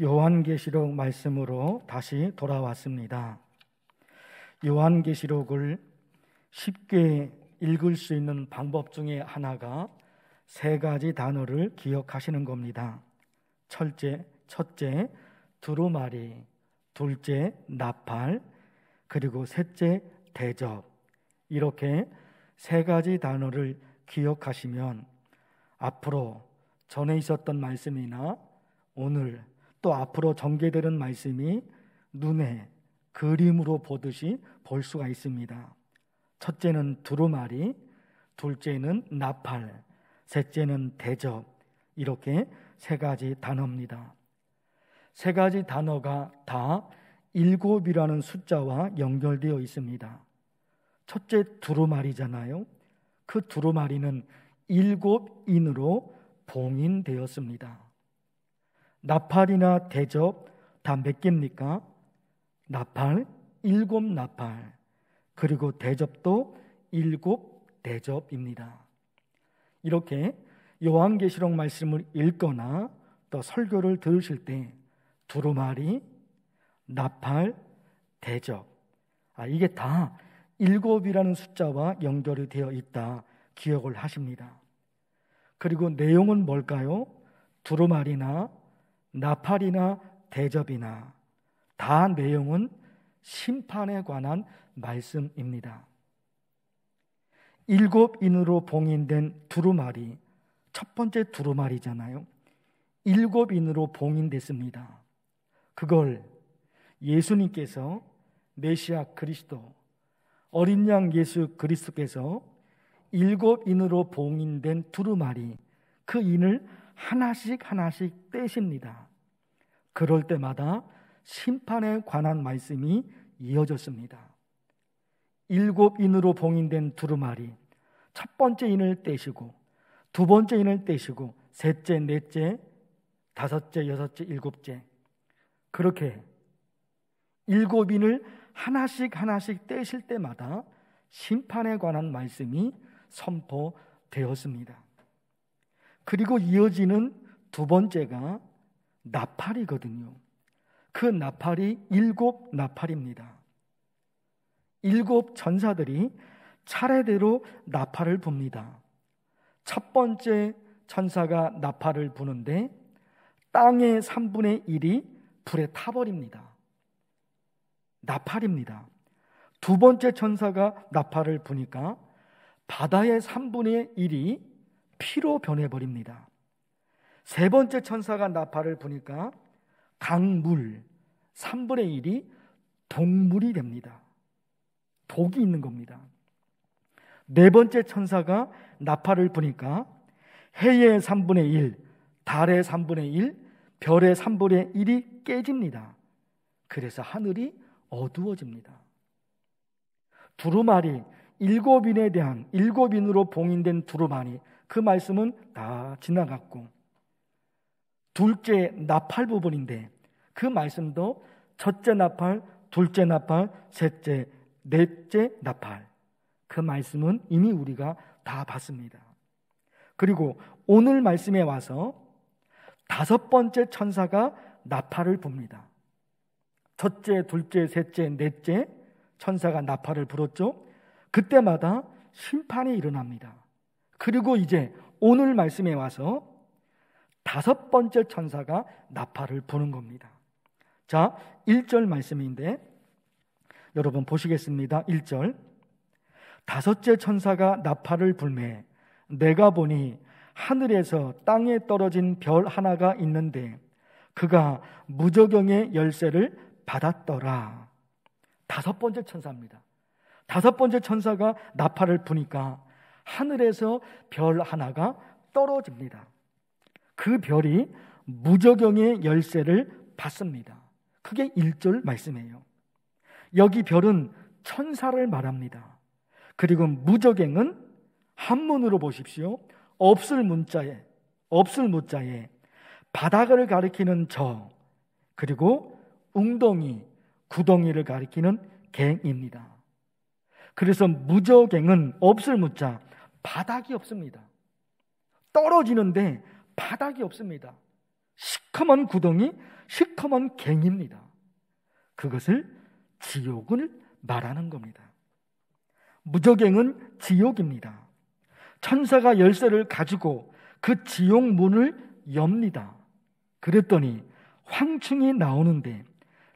요한계시록 말씀으로 다시 돌아왔습니다. 요한계시록을 쉽게 읽을 수 있는 방법 중에 하나가 세 가지 단어를 기억하시는 겁니다. 첫째, 두루마리, 둘째, 나팔, 그리고 셋째, 대접. 이렇게 세 가지 단어를 기억하시면 앞으로 전에 있었던 말씀이나 오늘 또 앞으로 전개되는 말씀이 눈에 그림으로 보듯이 볼 수가 있습니다. 첫째는 두루마리, 둘째는 나팔, 셋째는 대접. 이렇게 세 가지 단어입니다. 세 가지 단어가 다 7이라는 숫자와 연결되어 있습니다. 첫째 두루마리잖아요. 그 두루마리는 7인으로 봉인되었습니다. 나팔이나 대접 다 몇 개입니까? 나팔, 7나팔, 그리고 대접도 7대접입니다. 이렇게 요한계시록 말씀을 읽거나 또 설교를 들으실 때 두루마리, 나팔, 대접, 이게 다 7이라는 숫자와 연결이 되어 있다 기억을 하십니다. 그리고 내용은 뭘까요? 두루마리나 나팔이나 대접이나 다 내용은 심판에 관한 말씀입니다. 7인으로 봉인된 두루마리, 첫 번째 두루마리잖아요. 7인으로 봉인됐습니다. 그걸 예수님께서 메시아 그리스도, 어린 양 예수 그리스도께서 7인으로 봉인된 두루마리, 그 인을 하나씩 떼십니다. 그럴 때마다 심판에 관한 말씀이 이어졌습니다. 7인으로 봉인된 두루마리, 첫 번째 인을 떼시고 두 번째 인을 떼시고 셋째, 넷째, 다섯째, 여섯째, 일곱째, 그렇게 7인을 하나씩 떼실 때마다 심판에 관한 말씀이 선포되었습니다. 그리고 이어지는 두 번째가 나팔이거든요. 그 나팔이 7나팔입니다. 7 천사들이 차례대로 나팔을 붑니다. 첫 번째 천사가 나팔을 부는데 땅의 3분의 1이 불에 타버립니다. 나팔입니다. 두 번째 천사가 나팔을 부니까 바다의 3분의 1이 피로 변해버립니다. 세 번째 천사가 나팔을 부니까 강물 3분의 1이 독물이 됩니다. 독이 있는 겁니다. 네 번째 천사가 나팔을 부니까 해의 3분의 1, 달의 3분의 1, 별의 3분의 1이 깨집니다. 그래서 하늘이 어두워집니다. 두루마리, 7인에 대한 7인으로 봉인된 두루마리, 그 말씀은 다 지나갔고, 둘째 나팔 부분인데 그 말씀도 첫째 나팔, 둘째 나팔, 셋째, 넷째 나팔, 그 말씀은 이미 우리가 다 봤습니다. 그리고 오늘 말씀에 와서 다섯 번째 천사가 나팔을 붑니다. 첫째, 둘째, 셋째, 넷째 천사가 나팔을 불었죠. 그때마다 심판이 일어납니다. 그리고 이제 오늘 말씀에 와서 다섯 번째 천사가 나팔을 부는 겁니다. 자, 1절 말씀인데 여러분 보시겠습니다. 1절, 다섯째 천사가 나팔을 불매 내가 보니 하늘에서 땅에 떨어진 별 하나가 있는데 그가 무저경의 열쇠를 받았더라. 다섯 번째 천사입니다. 다섯 번째 천사가 나팔을 부니까 하늘에서 별 하나가 떨어집니다. 그 별이 무저경의 열쇠를 받습니다. 그게 1절 말씀이에요. 여기 별은 천사를 말합니다. 그리고 무저경은 한문으로 보십시오. 없을 문자에 바닥을 가리키는 저, 그리고 웅덩이, 구덩이를 가리키는 갱입니다. 그래서 무저갱은 없을 문자, 바닥이 없습니다. 떨어지는데 바닥이 없습니다. 시커먼 구덩이, 시커먼 갱입니다. 그것을 지옥을 말하는 겁니다. 무저갱은 지옥입니다. 천사가 열쇠를 가지고 그 지옥 문을 엽니다. 그랬더니 황충이 나오는데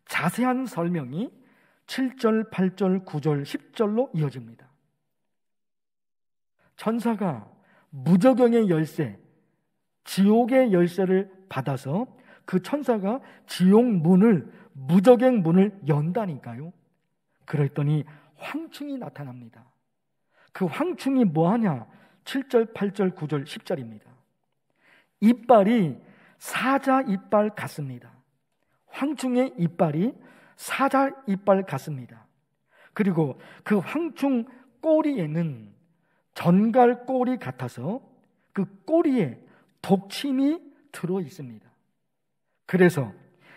자세한 설명이 7절, 8절, 9절, 10절로 이어집니다. 천사가 무저갱의 열쇠, 지옥의 열쇠를 받아서 그 천사가 지옥 문을, 무저갱 문을 연다니까요. 그랬더니 황충이 나타납니다. 그 황충이 뭐하냐? 7절, 8절, 9절, 10절입니다. 이빨이 사자 이빨 같습니다. 황충의 이빨이 사자 이빨 같습니다. 그리고 그 황충 꼬리에는 전갈 꼬리 같아서 그 꼬리에 독침이 들어 있습니다. 그래서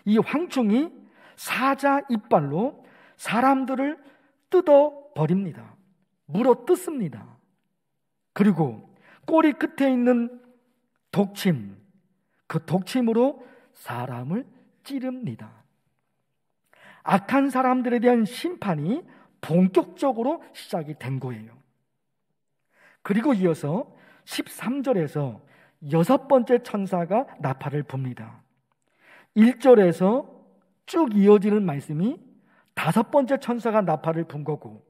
이 황충이 사자 이빨로 사람들을 뜯어버립니다. 물어 뜯습니다. 그리고 꼬리 끝에 있는 독침, 그 독침으로 사람을 찌릅니다. 악한 사람들에 대한 심판이 본격적으로 시작이 된 거예요. 그리고 이어서 13절에서 6번째 천사가 나팔을 붑니다. 1절에서 쭉 이어지는 말씀이 5번째 천사가 나팔을 분 거고,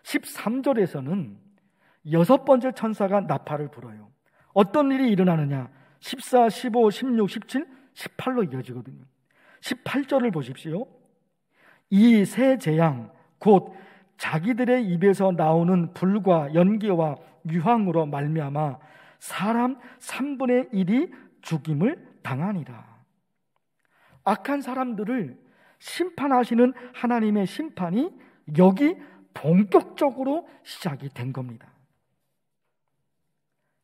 13절에서는 6번째 천사가 나팔을 불어요. 어떤 일이 일어나느냐? 14, 15, 16, 17, 18로 이어지거든요. 18절을 보십시오. 이 세 재앙 곧 자기들의 입에서 나오는 불과 연기와 유황으로 말미암아 사람 3분의 1이 죽임을 당하니라. 악한 사람들을 심판하시는 하나님의 심판이 여기 본격적으로 시작이 된 겁니다.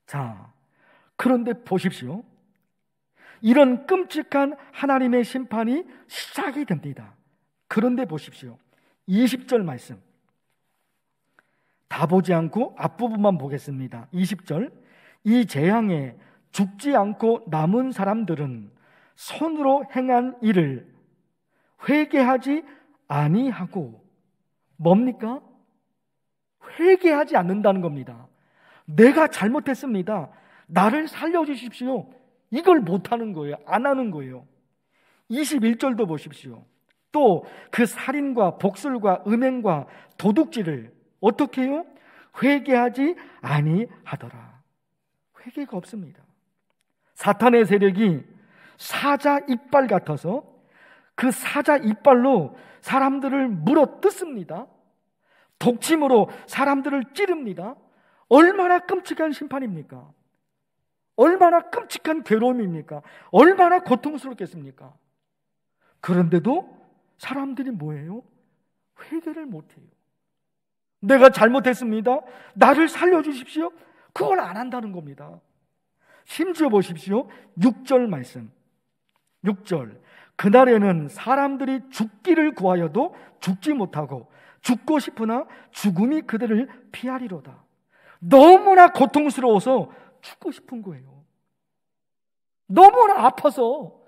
자, 그런데 보십시오. 이런 끔찍한 하나님의 심판이 시작이 됩니다. 그런데 보십시오. 20절 말씀. 다 보지 않고 앞부분만 보겠습니다. 20절. 이 재앙에 죽지 않고 남은 사람들은 손으로 행한 일을 회개하지 아니하고, 뭡니까? 회개하지 않는다는 겁니다. 내가 잘못했습니다. 나를 살려주십시오. 이걸 못하는 거예요. 안 하는 거예요. 21절도 보십시오. 또 그 살인과 복술과 음행과 도둑질을 어떻게 해요? 회개하지 아니하더라. 회개가 없습니다. 사탄의 세력이 사자 이빨 같아서 그 사자 이빨로 사람들을 물어 뜯습니다. 독침으로 사람들을 찌릅니다. 얼마나 끔찍한 심판입니까? 얼마나 끔찍한 괴로움입니까? 얼마나 고통스럽겠습니까? 그런데도 사람들이 뭐예요? 회개를 못해요. 내가 잘못했습니다. 나를 살려주십시오. 그걸 안 한다는 겁니다. 심지어 보십시오. 6절 말씀. 6절. 그날에는 사람들이 죽기를 구하여도 죽지 못하고 죽고 싶으나 죽음이 그들을 피하리로다. 너무나 고통스러워서 죽고 싶은 거예요. 너무나 아파서,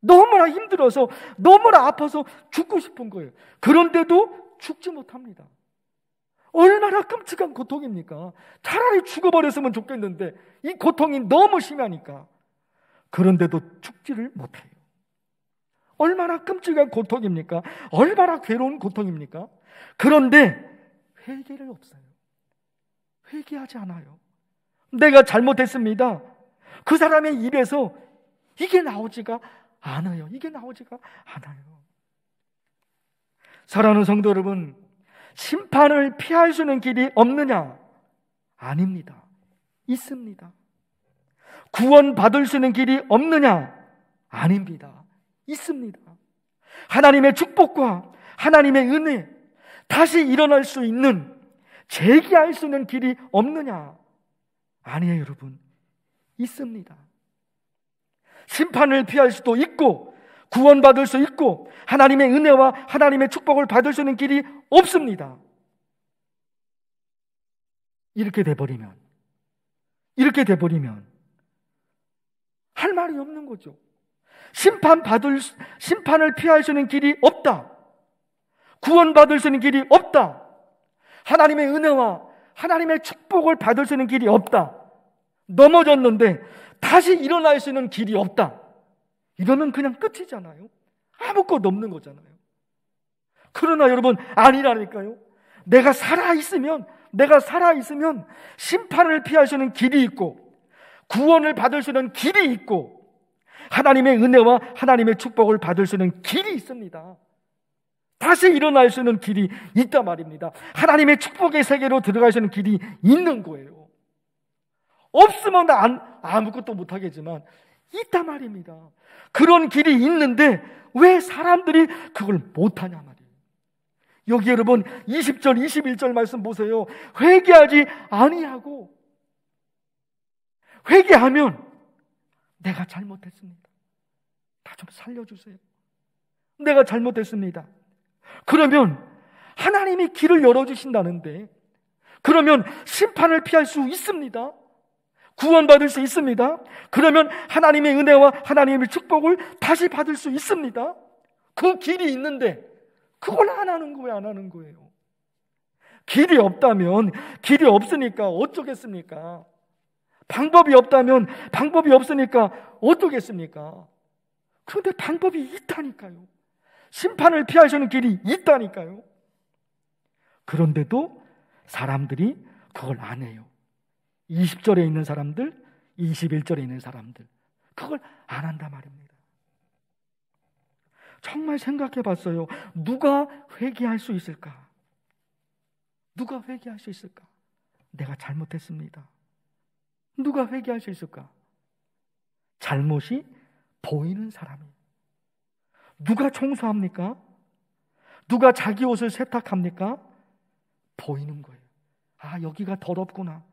너무나 힘들어서, 너무나 아파서 죽고 싶은 거예요. 그런데도 죽지 못합니다. 얼마나 끔찍한 고통입니까? 차라리 죽어버렸으면 좋겠는데 이 고통이 너무 심하니까. 그런데도 죽지를 못해요. 얼마나 끔찍한 고통입니까? 얼마나 괴로운 고통입니까? 그런데 회개를 없어요. 회개하지 않아요. 내가 잘못했습니다. 그 사람의 입에서 이게 나오지가 않아요. 이게 나오지가 않아요. 사랑하는 성도 여러분, 심판을 피할 수 있는 길이 없느냐? 아닙니다. 있습니다. 구원받을 수 있는 길이 없느냐? 아닙니다. 있습니다. 하나님의 축복과 하나님의 은혜, 다시 일어날 수 있는, 재기할 수 있는 길이 없느냐? 아니에요, 여러분. 있습니다. 심판을 피할 수도 있고 구원받을 수 있고 하나님의 은혜와 하나님의 축복을 받을 수 있는 길이 없습니다. 이렇게 돼버리면 할 말이 없는 거죠. 심판을 피할 수 있는 길이 없다. 구원받을 수 있는 길이 없다. 하나님의 은혜와 하나님의 축복을 받을 수 있는 길이 없다. 넘어졌는데 다시 일어날 수 있는 길이 없다. 이러면 그냥 끝이잖아요. 아무것도 없는 거잖아요. 그러나 여러분, 아니라니까요. 내가 살아있으면 심판을 피할 수 있는 길이 있고 구원을 받을 수 있는 길이 있고 하나님의 은혜와 하나님의 축복을 받을 수 있는 길이 있습니다. 다시 일어날 수 있는 길이 있단 말입니다. 하나님의 축복의 세계로 들어갈 수 있는 길이 있는 거예요. 없으면 아무것도 못하겠지만 있단 말입니다. 그런 길이 있는데 왜 사람들이 그걸 못하냐 말이에요. 여기 여러분 20절 21절 말씀 보세요. 회개하지 아니하고, 회개하면 내가 잘못했습니다, 나 좀 살려주세요, 내가 잘못했습니다. 그러면 하나님이 길을 열어주신다는데, 그러면 심판을 피할 수 있습니다. 구원받을 수 있습니다. 그러면 하나님의 은혜와 하나님의 축복을 다시 받을 수 있습니다. 그 길이 있는데 그걸 안 하는 거예요, 안 하는 거예요. 길이 없다면, 길이 없으니까 어쩌겠습니까? 방법이 없다면 방법이 없으니까 어쩌겠습니까? 그런데 방법이 있다니까요. 심판을 피할 수 있는 길이 있다니까요. 그런데도 사람들이 그걸 안 해요. 20절에 있는 사람들, 21절에 있는 사람들, 그걸 안 한단 말입니다. 정말 생각해 봤어요. 누가 회개할 수 있을까? 누가 회개할 수 있을까? 내가 잘못했습니다. 누가 회개할 수 있을까? 잘못이 보이는 사람이에요. 누가 청소합니까? 누가 자기 옷을 세탁합니까? 보이는 거예요. 아, 여기가 더럽구나.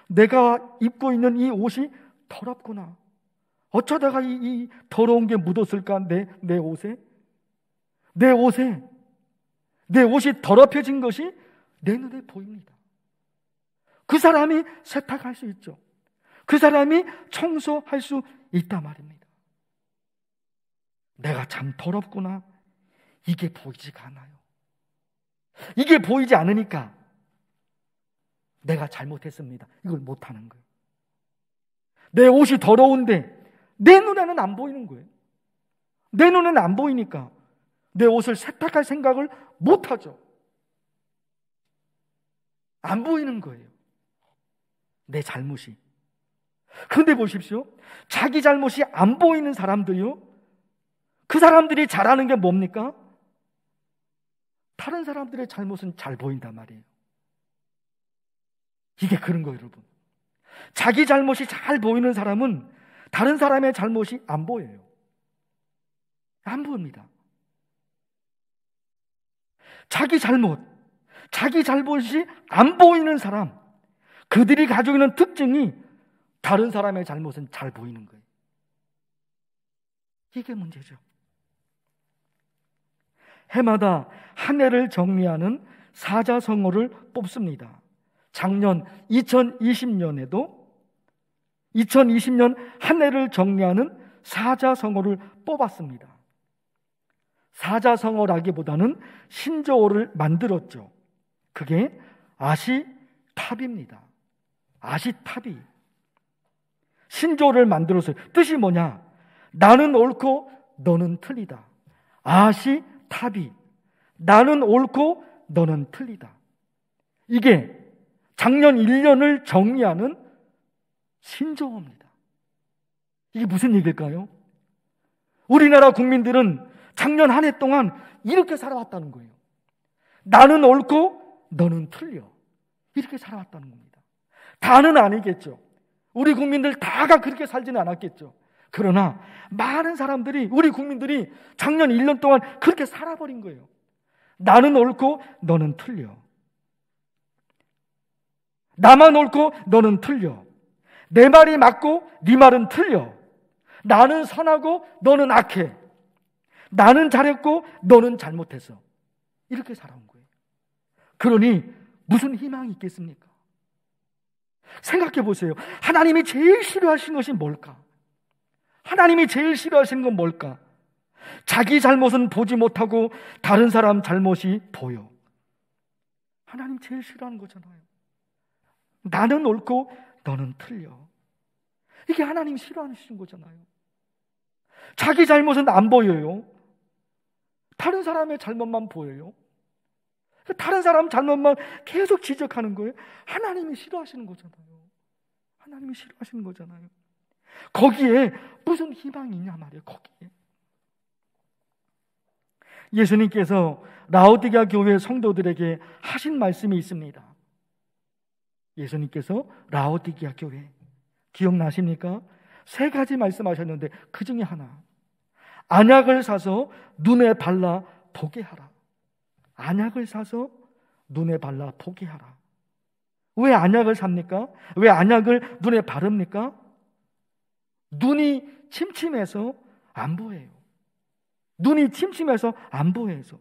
내가 입고 있는 이 옷이 더럽구나. 어쩌다가 이 더러운 게 묻었을까? 내 옷에? 내 옷이 더럽혀진 것이 내 눈에 보입니다. 그 사람이 세탁할 수 있죠. 그 사람이 청소할 수 있단 말입니다. 내가 참 더럽구나. 이게 보이지가 않아요. 이게 보이지 않으니까 내가 잘못했습니다, 이걸 못하는 거예요. 내 옷이 더러운데 내 눈에는 안 보이는 거예요. 내 눈에는 안 보이니까 내 옷을 세탁할 생각을 못하죠. 안 보이는 거예요, 내 잘못이. 그런데 보십시오, 자기 잘못이 안 보이는 사람들이요, 그 사람들이 잘하는 게 뭡니까? 다른 사람들의 잘못은 잘 보인단 말이에요. 이게 그런 거예요, 여러분. 자기 잘못이 잘 보이는 사람은 다른 사람의 잘못이 안 보여요. 안 보입니다. 자기 잘못이 안 보이는 사람, 그들이 가지고 있는 특징이 다른 사람의 잘못은 잘 보이는 거예요. 이게 문제죠. 해마다 한 해를 정리하는 사자성어를 뽑습니다. 작년 2020년에도 2020년 한 해를 정리하는 사자성어를 뽑았습니다. 사자성어라기보다는 신조어를 만들었죠. 그게 아시탑입니다. 아시탑이 신조어를 만들었어요. 뜻이 뭐냐? 나는 옳고 너는 틀리다. 아시탑이 나는 옳고 너는 틀리다. 이게 작년 1년을 정리하는 신조어입니다. 이게 무슨 얘기일까요? 우리나라 국민들은 작년 한 해 동안 이렇게 살아왔다는 거예요. 나는 옳고 너는 틀려. 이렇게 살아왔다는 겁니다. 다는 아니겠죠. 우리 국민들 다가 그렇게 살지는 않았겠죠. 그러나 많은 사람들이, 우리 국민들이 작년 1년 동안 그렇게 살아버린 거예요. 나는 옳고 너는 틀려. 나만 옳고 너는 틀려. 내 말이 맞고 네 말은 틀려. 나는 선하고 너는 악해. 나는 잘했고 너는 잘못했어. 이렇게 살아온 거예요. 그러니 무슨 희망이 있겠습니까? 생각해 보세요. 하나님이 제일 싫어하시는 것이 뭘까? 하나님이 제일 싫어하시는 건 뭘까? 자기 잘못은 보지 못하고 다른 사람 잘못이 보여. 하나님 제일 싫어하는 거잖아요. 나는 옳고 너는 틀려. 이게 하나님 싫어하시는 거잖아요. 자기 잘못은 안 보여요. 다른 사람의 잘못만 보여요. 다른 사람 잘못만 계속 지적하는 거예요. 하나님이 싫어하시는 거잖아요. 하나님이 싫어하시는 거잖아요. 거기에 무슨 희망이 있냐 말이에요. 거기에. 예수님께서 라오디게아 교회 성도들에게 하신 말씀이 있습니다. 예수님께서 라오디게아 교회 기억나십니까? 3가지 말씀하셨는데 그 중에 하나, 안약을 사서 눈에 발라 보게 하라. 안약을 사서 눈에 발라 보게 하라. 왜 안약을 삽니까? 왜 안약을 눈에 바릅니까? 눈이 침침해서 안 보여요. 눈이 침침해서 안 보여서.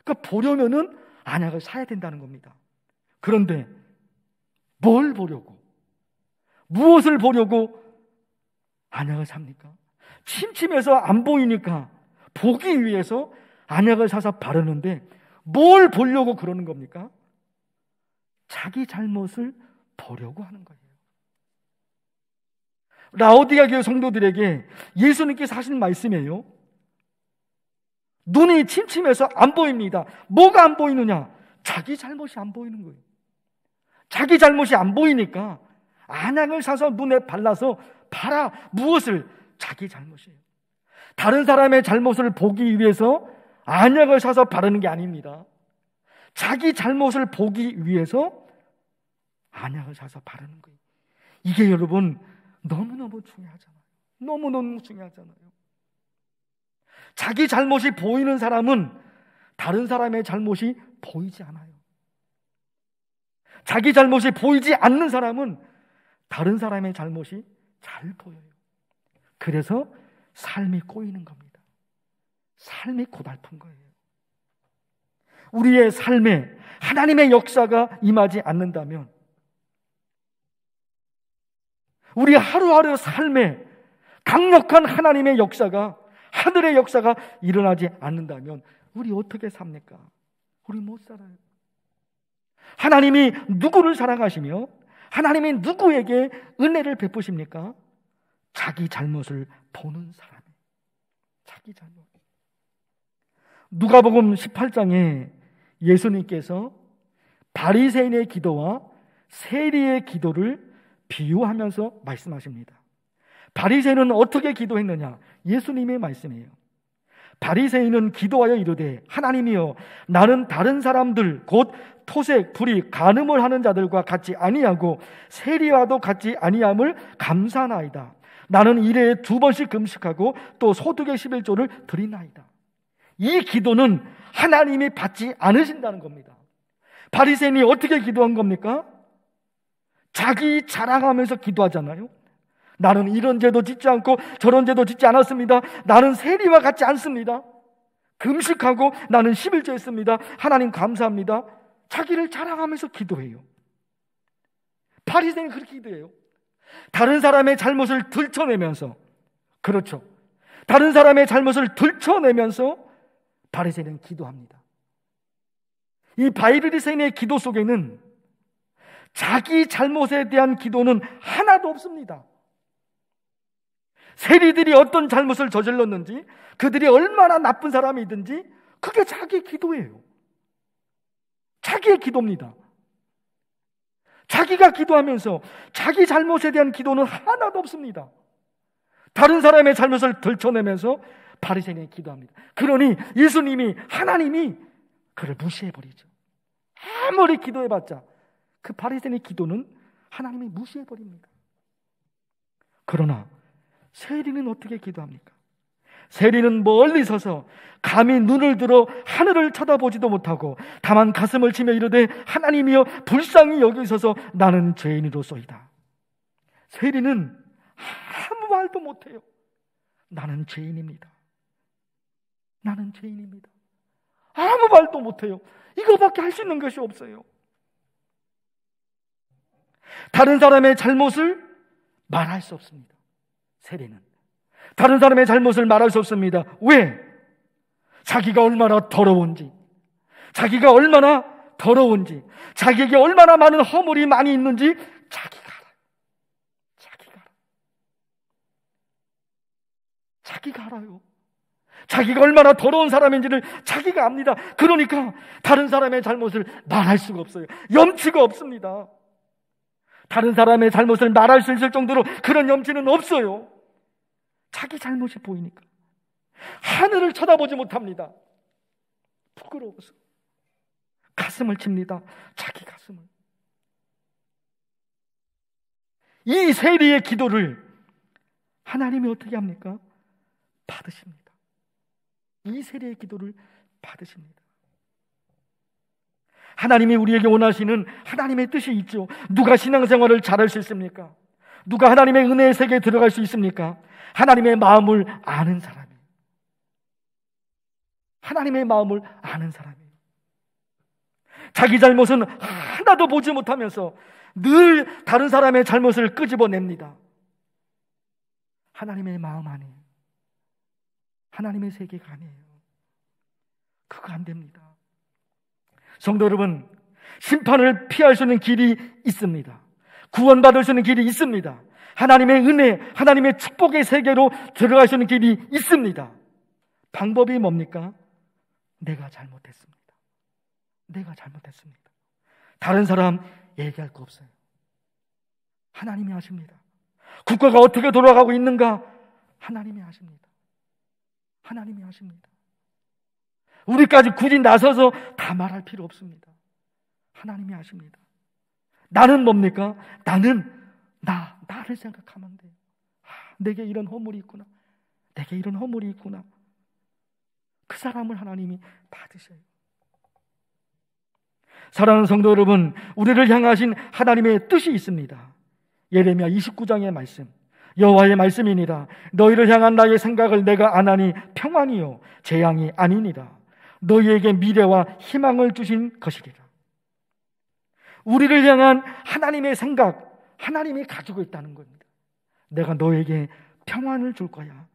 그러니까 보려면은 안약을 사야 된다는 겁니다. 그런데 뭘 보려고? 무엇을 보려고 안약을 삽니까? 침침해서 안 보이니까 보기 위해서 안약을 사서 바르는데 뭘 보려고 그러는 겁니까? 자기 잘못을 보려고 하는 거예요. 라오디게아 교회 성도들에게 예수님께서 하신 말씀이에요. 눈이 침침해서 안 보입니다. 뭐가 안 보이느냐? 자기 잘못이 안 보이는 거예요. 자기 잘못이 안 보이니까 안약을 사서 눈에 발라서 봐라. 무엇을? 자기 잘못이에요. 다른 사람의 잘못을 보기 위해서 안약을 사서 바르는 게 아닙니다. 자기 잘못을 보기 위해서 안약을 사서 바르는 거예요. 이게 여러분 너무너무 중요하잖아요. 너무너무 중요하잖아요. 자기 잘못이 보이는 사람은 다른 사람의 잘못이 보이지 않아요. 자기 잘못이 보이지 않는 사람은 다른 사람의 잘못이 잘 보여요. 그래서 삶이 꼬이는 겁니다. 삶이 고달픈 거예요. 우리의 삶에 하나님의 역사가 임하지 않는다면, 우리 하루하루 삶에 강력한 하나님의 역사가, 하늘의 역사가 일어나지 않는다면 우리 어떻게 삽니까? 우리 못 살아요. 하나님이 누구를 사랑하시며 하나님이 누구에게 은혜를 베푸십니까? 자기 잘못을 보는 사람. 자기 잘못. 누가복음 18장에 예수님께서 바리새인의 기도와 세리의 기도를 비유하면서 말씀하십니다. 바리새인은 어떻게 기도했느냐? 예수님의 말씀이에요. 바리새인은 기도하여 이르되 하나님이여, 나는 다른 사람들 곧 토색, 불이, 간음을 하는 자들과 같지 아니하고 세리와도 같지 아니함을 감사하나이다. 나는 일회에 2번씩 금식하고 또 소득의 11조를 드리나이다. 이 기도는 하나님이 받지 않으신다는 겁니다. 바리새인이 어떻게 기도한 겁니까? 자기 자랑하면서 기도하잖아요. 나는 이런 죄도 짓지 않고 저런 죄도 짓지 않았습니다. 나는 세리와 같지 않습니다. 금식하고 나는 11조 했습니다. 하나님 감사합니다. 자기를 자랑하면서 기도해요. 바리새인은 그렇게 기도해요. 다른 사람의 잘못을 들춰내면서, 그렇죠, 다른 사람의 잘못을 들춰내면서 바리새인은 기도합니다. 이 바리새인의 기도 속에는 자기 잘못에 대한 기도는 하나도 없습니다. 세리들이 어떤 잘못을 저질렀는지, 그들이 얼마나 나쁜 사람이든지 그게 자기 기도예요. 자기의 기도입니다. 자기가 기도하면서 자기 잘못에 대한 기도는 하나도 없습니다. 다른 사람의 잘못을 들춰내면서 바리새인이 기도합니다. 그러니 예수님이, 하나님이 그를 무시해버리죠. 아무리 기도해봤자 그 바리새인의 기도는 하나님이 무시해버립니다. 그러나 세리는 어떻게 기도합니까? 세리는 멀리 서서 감히 눈을 들어 하늘을 쳐다보지도 못하고 다만 가슴을 치며 이르되 하나님이여, 불쌍히 여기소서, 나는 죄인이로소이다. 세리는 아무 말도 못해요. 나는 죄인입니다. 나는 죄인입니다. 아무 말도 못해요. 이거밖에 할 수 있는 것이 없어요. 다른 사람의 잘못을 말할 수 없습니다. 세리는 다른 사람의 잘못을 말할 수 없습니다. 왜? 자기가 얼마나 더러운지, 자기가 얼마나 더러운지, 자기에게 얼마나 많은 허물이 많이 있는지 자기가 알아요. 자기가 알아요. 자기가 얼마나 더러운 사람인지를 자기가 압니다. 그러니까 다른 사람의 잘못을 말할 수가 없어요. 염치가 없습니다. 다른 사람의 잘못을 말할 수 있을 정도로 그런 염치는 없어요. 자기 잘못이 보이니까 하늘을 쳐다보지 못합니다. 부끄러워서 가슴을 칩니다. 자기 가슴을. 이 세리의 기도를 하나님이 어떻게 합니까? 받으십니다. 이 세리의 기도를 받으십니다. 하나님이 우리에게 원하시는 하나님의 뜻이 있죠. 누가 신앙생활을 잘할 수 있습니까? 누가 하나님의 은혜의 세계에 들어갈 수 있습니까? 하나님의 마음을 아는 사람이에요. 하나님의 마음을 아는 사람이에요. 자기 잘못은 하나도 보지 못하면서 늘 다른 사람의 잘못을 끄집어냅니다. 하나님의 마음 아니에요. 하나님의 세계가 아니에요. 그거 안 됩니다. 성도 여러분, 심판을 피할 수 있는 길이 있습니다. 구원받을 수 있는 길이 있습니다. 하나님의 은혜, 하나님의 축복의 세계로 들어갈 수 있는 길이 있습니다. 방법이 뭡니까? 내가 잘못했습니다. 내가 잘못했습니다. 다른 사람 얘기할 거 없어요. 하나님이 아십니다. 국가가 어떻게 돌아가고 있는가? 하나님이 아십니다. 하나님이 아십니다. 우리까지 굳이 나서서 다 말할 필요 없습니다. 하나님이 아십니다. 나는 뭡니까? 나는 나를 생각하면 돼요. 내게 이런 허물이 있구나. 내게 이런 허물이 있구나. 그 사람을 하나님이 받으셔요. 사랑하는 성도 여러분, 우리를 향하신 하나님의 뜻이 있습니다. 예레미야 29장의 말씀, 여호와의 말씀이니라. 너희를 향한 나의 생각을 내가 아나니 평안이요 재앙이 아니니라. 너희에게 미래와 희망을 주신 것이리라. 우리를 향한 하나님의 생각, 하나님이 가지고 있다는 겁니다. 내가 너에게 평안을 줄 거야.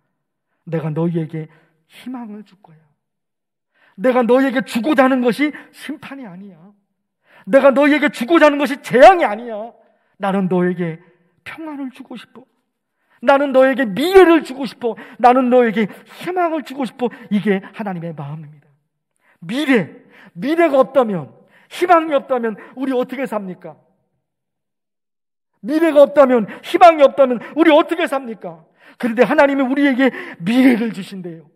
내가 너희에게 희망을 줄 거야. 내가 너희에게 주고자 하는 것이 심판이 아니야. 내가 너희에게 주고자 하는 것이 재앙이 아니야. 나는 너에게 평안을 주고 싶어. 나는 너에게 미래를 주고 싶어. 나는 너에게 희망을 주고 싶어. 이게 하나님의 마음입니다. 미래가 없다면, 희망이 없다면 우리 어떻게 삽니까? 미래가 없다면, 희망이 없다면 우리 어떻게 삽니까? 그런데 하나님이 우리에게 미래를 주신대요.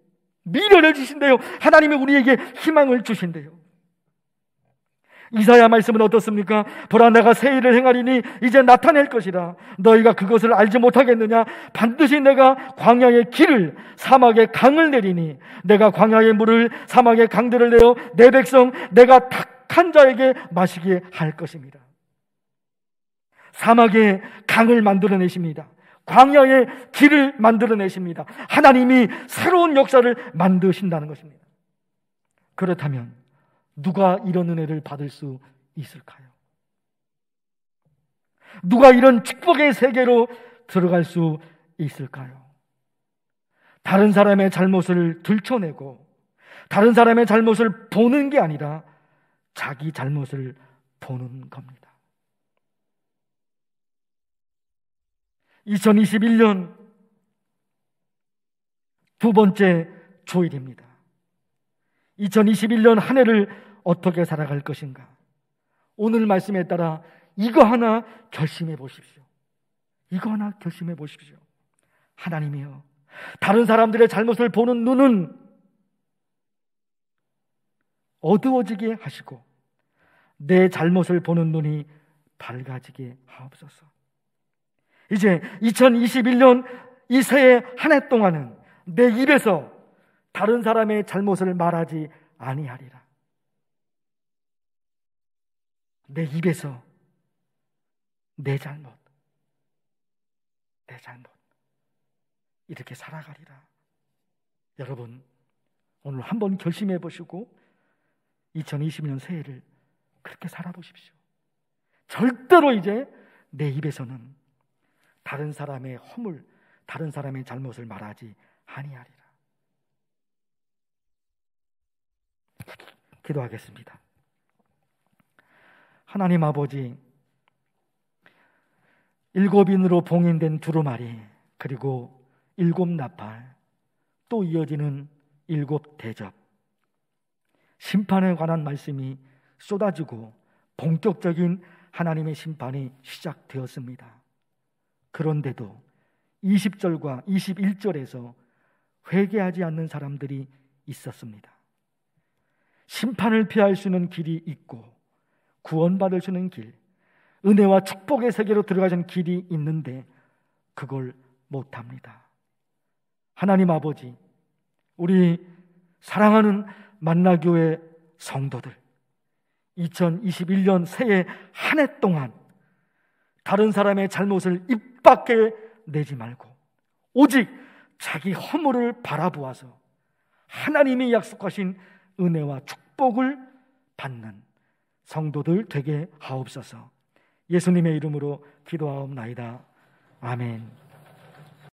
미래를 주신대요. 하나님이 우리에게 희망을 주신대요. 이사야 말씀은 어떻습니까? 보라, 내가 새 일을 행하리니 이제 나타낼 것이라. 너희가 그것을 알지 못하겠느냐? 반드시 내가 광야의 길을, 사막의 강을 내리니 내가 광야의 물을, 사막의 강들을 내어 내 백성, 내가 탁한 자에게 마시게 할 것입니다. 사막의 강을 만들어내십니다. 광야의 길을 만들어내십니다. 하나님이 새로운 역사를 만드신다는 것입니다. 그렇다면 누가 이런 은혜를 받을 수 있을까요? 누가 이런 축복의 세계로 들어갈 수 있을까요? 다른 사람의 잘못을 들춰내고 다른 사람의 잘못을 보는 게 아니라 자기 잘못을 보는 겁니다. 2021년 두 번째 조일입니다. 2021년 한 해를 어떻게 살아갈 것인가? 오늘 말씀에 따라 이거 하나 결심해 보십시오. 이거 하나 결심해 보십시오. 하나님이여, 다른 사람들의 잘못을 보는 눈은 어두워지게 하시고 내 잘못을 보는 눈이 밝아지게 하옵소서. 이제 2021년 이 새해 한 해 동안은 내 입에서 다른 사람의 잘못을 말하지 아니하리라. 내 입에서 내 잘못 이렇게 살아가리라. 여러분, 오늘 한번 결심해 보시고 2020년 새해를 그렇게 살아보십시오. 절대로 이제 내 입에서는 다른 사람의 허물, 다른 사람의 잘못을 말하지 아니하리라. 기도하겠습니다. 하나님 아버지, 7인으로 봉인된 두루마리, 그리고 7나팔, 또 이어지는 7대접, 심판에 관한 말씀이 쏟아지고 본격적인 하나님의 심판이 시작되었습니다. 그런데도 20절과 21절에서 회개하지 않는 사람들이 있었습니다. 심판을 피할 수 있는 길이 있고 구원받을 수 있는 길, 은혜와 축복의 세계로 들어가는 길이 있는데 그걸 못합니다. 하나님 아버지, 우리 사랑하는 만나교회 성도들, 2021년 새해 한 해 동안 다른 사람의 잘못을 입 밖에 내지 말고 오직 자기 허물을 바라보아서 하나님이 약속하신 은혜와 축복을 받는 성도들 되게 하옵소서. 예수님의 이름으로 기도하옵나이다. 아멘.